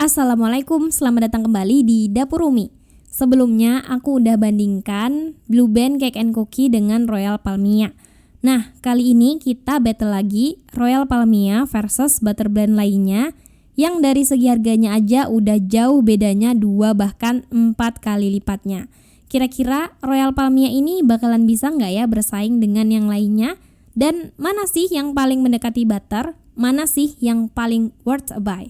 Assalamualaikum, selamat datang kembali di Dapur Umi. Sebelumnya aku udah bandingkan Blue Band Cake and Cookie dengan Royal Palmia. Nah, kali ini kita battle lagi Royal Palmia versus Butter Blend lainnya yang dari segi harganya aja udah jauh bedanya 2 bahkan 4 kali lipatnya. Kira-kira Royal Palmia ini bakalan bisa nggak ya bersaing dengan yang lainnya? Dan mana sih yang paling mendekati butter? Mana sih yang paling worth a buy?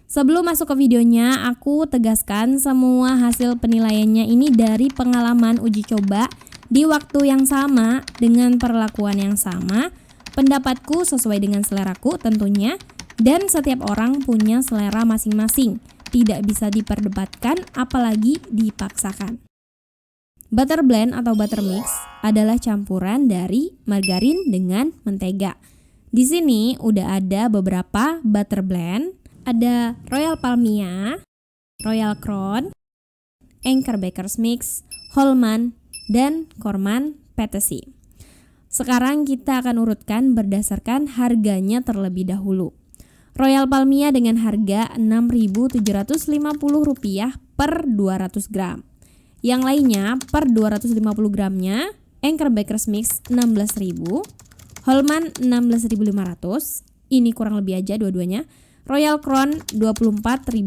Sebelum masuk ke videonya, aku tegaskan semua hasil penilaiannya ini dari pengalaman uji coba di waktu yang sama dengan perlakuan yang sama. Pendapatku sesuai dengan seleraku tentunya, dan setiap orang punya selera masing-masing. Tidak bisa diperdebatkan apalagi dipaksakan. Butter blend atau butter mix adalah campuran dari margarin dengan mentega. Di sini udah ada beberapa butter blend. Ada Royal Palmia, Royal Crown, Anchor Baker's Mix, Holman, dan Corman Patesi. Sekarang kita akan urutkan berdasarkan harganya terlebih dahulu. Royal Palmia dengan harga Rp6.750 per 200 gram. Yang lainnya per 250 gramnya Anchor Baker's Mix 16.000, Holman 16.500, ini kurang lebih aja dua-duanya. Royal Crown Rp24.000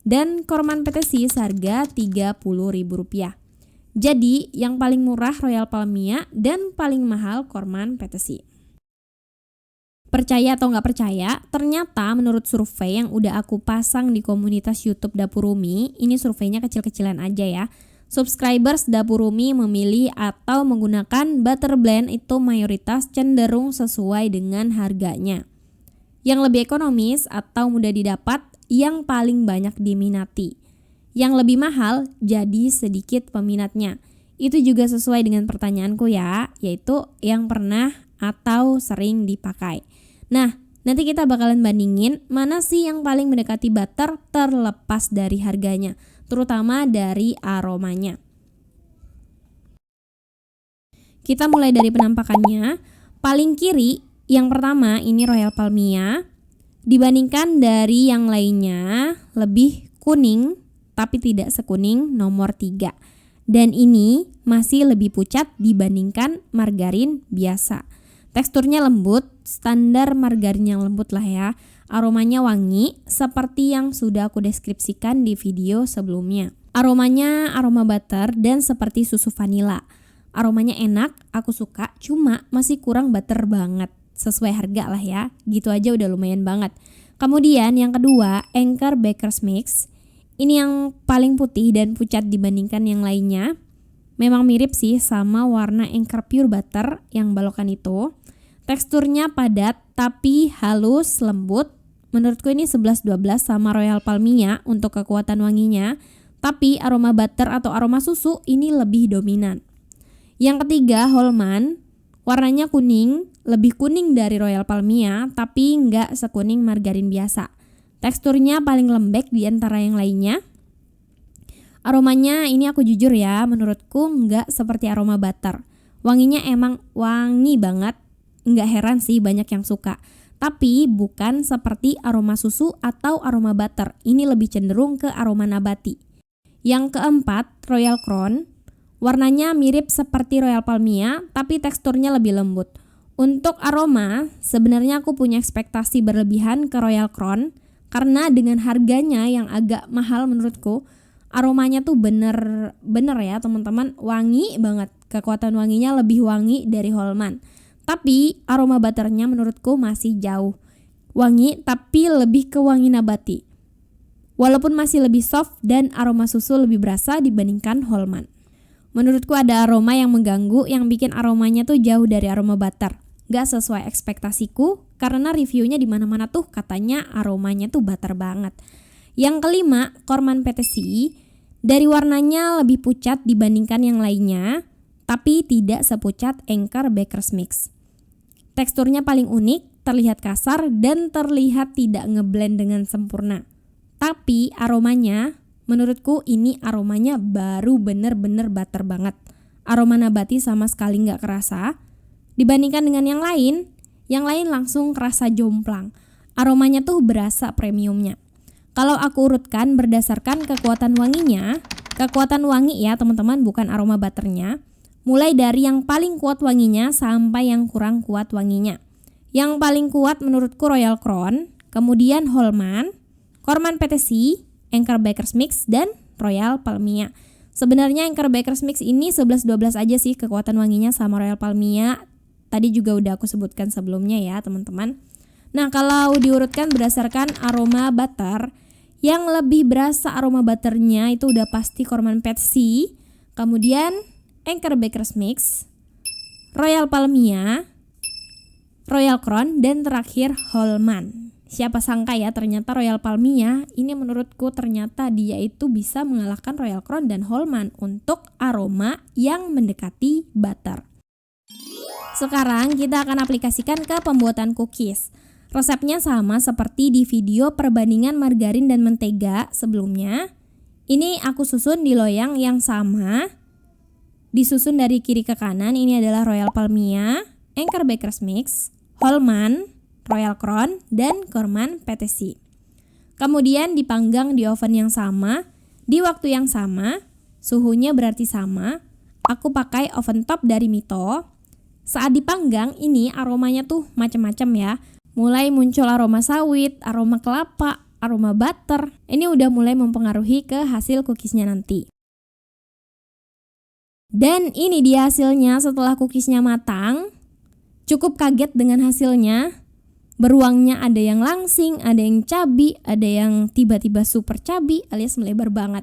dan Corman Patesi seharga Rp30.000. Jadi yang paling murah Royal Palmia dan paling mahal Corman Patesi. Percaya atau nggak percaya, ternyata menurut survei yang udah aku pasang di komunitas YouTube Dapur Umi, ini surveinya kecil-kecilan aja ya. Subscribers Dapur Umi memilih atau menggunakan butter blend itu mayoritas cenderung sesuai dengan harganya. Yang lebih ekonomis atau mudah didapat yang paling banyak diminati. Yang lebih mahal jadi sedikit peminatnya. Itu juga sesuai dengan pertanyaanku ya, yaitu yang pernah atau sering dipakai. Nah, nanti kita bakalan bandingin mana sih yang paling mendekati butter terlepas dari harganya, terutama dari aromanya. Kita mulai dari penampakannya. Paling kiri yang pertama ini Royal Palmia, dibandingkan dari yang lainnya lebih kuning tapi tidak sekuning nomor 3. Dan ini masih lebih pucat dibandingkan margarin biasa. Teksturnya lembut, standar margarin yang lembut lah ya. Aromanya wangi seperti yang sudah aku deskripsikan di video sebelumnya. Aromanya aroma butter dan seperti susu vanila. Aromanya enak, aku suka, cuma masih kurang butter banget. Sesuai harga lah ya, gitu aja udah lumayan banget. Kemudian yang kedua, Anchor Baker's Mix. Ini yang paling putih dan pucat dibandingkan yang lainnya. Memang mirip sih sama warna Anchor Pure Butter yang balokan itu. Teksturnya padat tapi halus, lembut. Menurutku ini 11-12 sama Royal Palmia untuk kekuatan wanginya. Tapi aroma butter atau aroma susu ini lebih dominan. Yang ketiga, Holman. Warnanya kuning, lebih kuning dari Royal Palmia, tapi nggak sekuning margarin biasa. Teksturnya paling lembek di antara yang lainnya. Aromanya ini aku jujur ya, menurutku nggak seperti aroma butter. Wanginya emang wangi banget, nggak heran sih banyak yang suka. Tapi bukan seperti aroma susu atau aroma butter, ini lebih cenderung ke aroma nabati. Yang keempat, Royal Crown. Warnanya mirip seperti Royal Palmia, tapi teksturnya lebih lembut. Untuk aroma, sebenarnya aku punya ekspektasi berlebihan ke Royal Crown, karena dengan harganya yang agak mahal menurutku, aromanya tuh bener ya teman-teman, wangi banget. Kekuatan wanginya lebih wangi dari Holman. Tapi aroma butternya menurutku masih jauh. Wangi tapi lebih ke wangi nabati. Walaupun masih lebih soft dan aroma susu lebih berasa dibandingkan Holman. Menurutku ada aroma yang mengganggu yang bikin aromanya tuh jauh dari aroma butter. Gak sesuai ekspektasiku karena reviewnya di mana-mana tuh katanya aromanya tuh butter banget. Yang kelima, Corman Patesi. Dari warnanya lebih pucat dibandingkan yang lainnya, tapi tidak sepucat Anchor Baker's Mix. Teksturnya paling unik, terlihat kasar dan terlihat tidak ngeblend dengan sempurna. Tapi aromanya, menurutku ini aromanya baru bener-bener butter banget. Aroma nabati sama sekali gak kerasa. Dibandingkan dengan yang lain langsung kerasa jomplang. Aromanya tuh berasa premiumnya. Kalau aku urutkan berdasarkan kekuatan wanginya, kekuatan wangi ya teman-teman, bukan aroma butternya, mulai dari yang paling kuat wanginya sampai yang kurang kuat wanginya. Yang paling kuat menurutku Royal Crown, kemudian Holman, Corman PTC, Anchor Baker's Mix, dan Royal Palmia. Sebenarnya Anchor Baker's Mix ini 11-12 aja sih kekuatan wanginya sama Royal Palmia. Tadi juga udah aku sebutkan sebelumnya ya teman-teman. Nah, kalau diurutkan berdasarkan aroma butter, yang lebih berasa aroma butternya itu udah pasti Corman PTC, kemudian Anchor Baker's Mix, Royal Palmia, Royal Crown, dan terakhir Holman. Siapa sangka ya ternyata Royal Palmia ini menurutku ternyata dia itu bisa mengalahkan Royal Crown dan Holman untuk aroma yang mendekati butter. Sekarang kita akan aplikasikan ke pembuatan cookies. Resepnya sama seperti di video perbandingan margarin dan mentega sebelumnya. Ini aku susun di loyang yang sama. Disusun dari kiri ke kanan. Ini adalah Royal Palmia, Anchor Baker's Mix, Holman, Royal Crown, dan Corman PTC. Kemudian dipanggang di oven yang sama, di waktu yang sama, suhunya berarti sama. Aku pakai oven top dari Mito. Saat dipanggang ini aromanya tuh macam-macam ya. Mulai muncul aroma sawit, aroma kelapa, aroma butter. Ini udah mulai mempengaruhi ke hasil cookiesnya nanti. Dan ini dia hasilnya setelah cookiesnya matang. Cukup kaget dengan hasilnya. Beruangnya ada yang langsing, ada yang cabi, ada yang tiba-tiba super cabi alias melebar banget.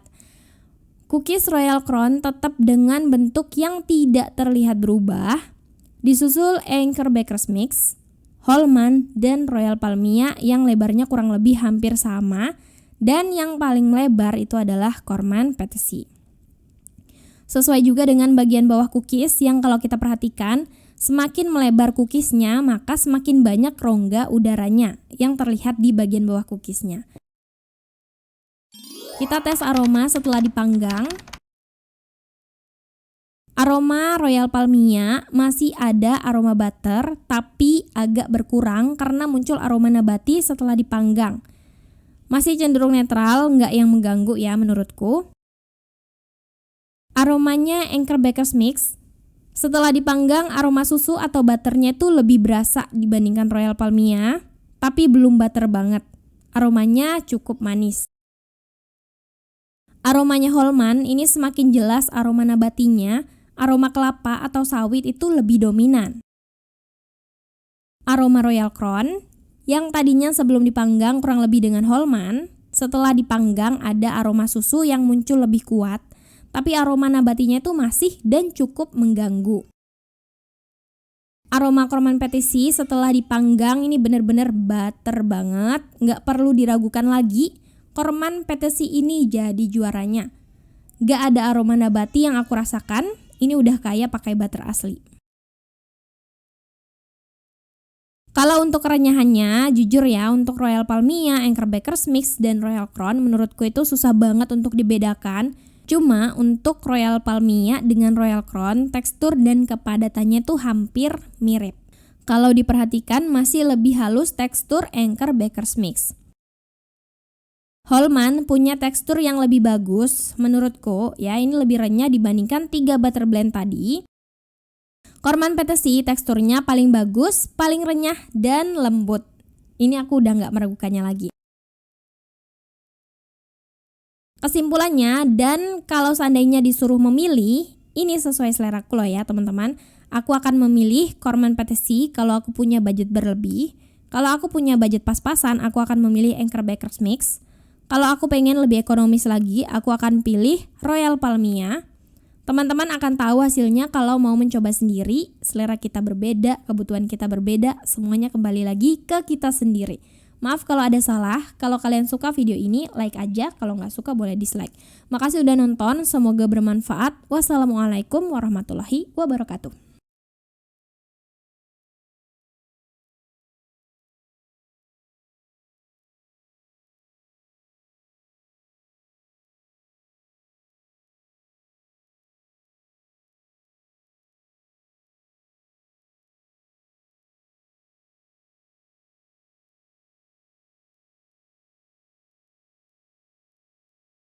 Cookies Royal Crown tetap dengan bentuk yang tidak terlihat berubah. Disusul Anchor Baker's Mix, Holman, dan Royal Palmia yang lebarnya kurang lebih hampir sama, dan yang paling lebar itu adalah Corman PTC. Sesuai juga dengan bagian bawah cookies yang kalau kita perhatikan, semakin melebar cookiesnya maka semakin banyak rongga udaranya yang terlihat di bagian bawah cookiesnya. Kita tes aroma setelah dipanggang. Aroma Royal Palmia masih ada aroma butter, tapi agak berkurang karena muncul aroma nabati setelah dipanggang. Masih cenderung netral, nggak yang mengganggu ya menurutku. Aromanya Anchor Baker's Mix, setelah dipanggang aroma susu atau butternya itu lebih berasa dibandingkan Royal Palmia, tapi belum butter banget. Aromanya cukup manis. Aromanya Holman ini semakin jelas aroma nabatinya. Aroma kelapa atau sawit itu lebih dominan. Aroma Royal Crown yang tadinya sebelum dipanggang kurang lebih dengan Holman, setelah dipanggang ada aroma susu yang muncul lebih kuat, tapi aroma nabatinya itu masih dan cukup mengganggu. Aroma Corman PTC setelah dipanggang ini benar-benar butter banget, nggak perlu diragukan lagi, Corman PTC ini jadi juaranya. Nggak ada aroma nabati yang aku rasakan. Ini udah kayak pakai butter asli. Kalau untuk kerenyahannya, jujur ya, untuk Royal Palmia, Anchor Baker's Mix, dan Royal Crown menurutku itu susah banget untuk dibedakan. Cuma untuk Royal Palmia dengan Royal Crown, tekstur dan kepadatannya tuh hampir mirip. Kalau diperhatikan masih lebih halus tekstur Anchor Baker's Mix. Holman punya tekstur yang lebih bagus menurutku ya, ini lebih renyah dibandingkan 3 butter blend tadi. Corman PTC teksturnya paling bagus, paling renyah dan lembut. Ini aku udah gak meragukannya lagi. Kesimpulannya, dan kalau seandainya disuruh memilih, ini sesuai seleraku loh ya teman-teman. Aku akan memilih Corman PTC kalau aku punya budget berlebih. Kalau aku punya budget pas-pasan, aku akan memilih Anchor Baker's Mix. Kalau aku pengen lebih ekonomis lagi, aku akan pilih Royal Palmia. Teman-teman akan tahu hasilnya kalau mau mencoba sendiri. Selera kita berbeda, kebutuhan kita berbeda, semuanya kembali lagi ke kita sendiri. Maaf kalau ada salah, kalau kalian suka video ini, like aja, kalau nggak suka boleh dislike. Makasih udah nonton, semoga bermanfaat. Wassalamualaikum warahmatullahi wabarakatuh.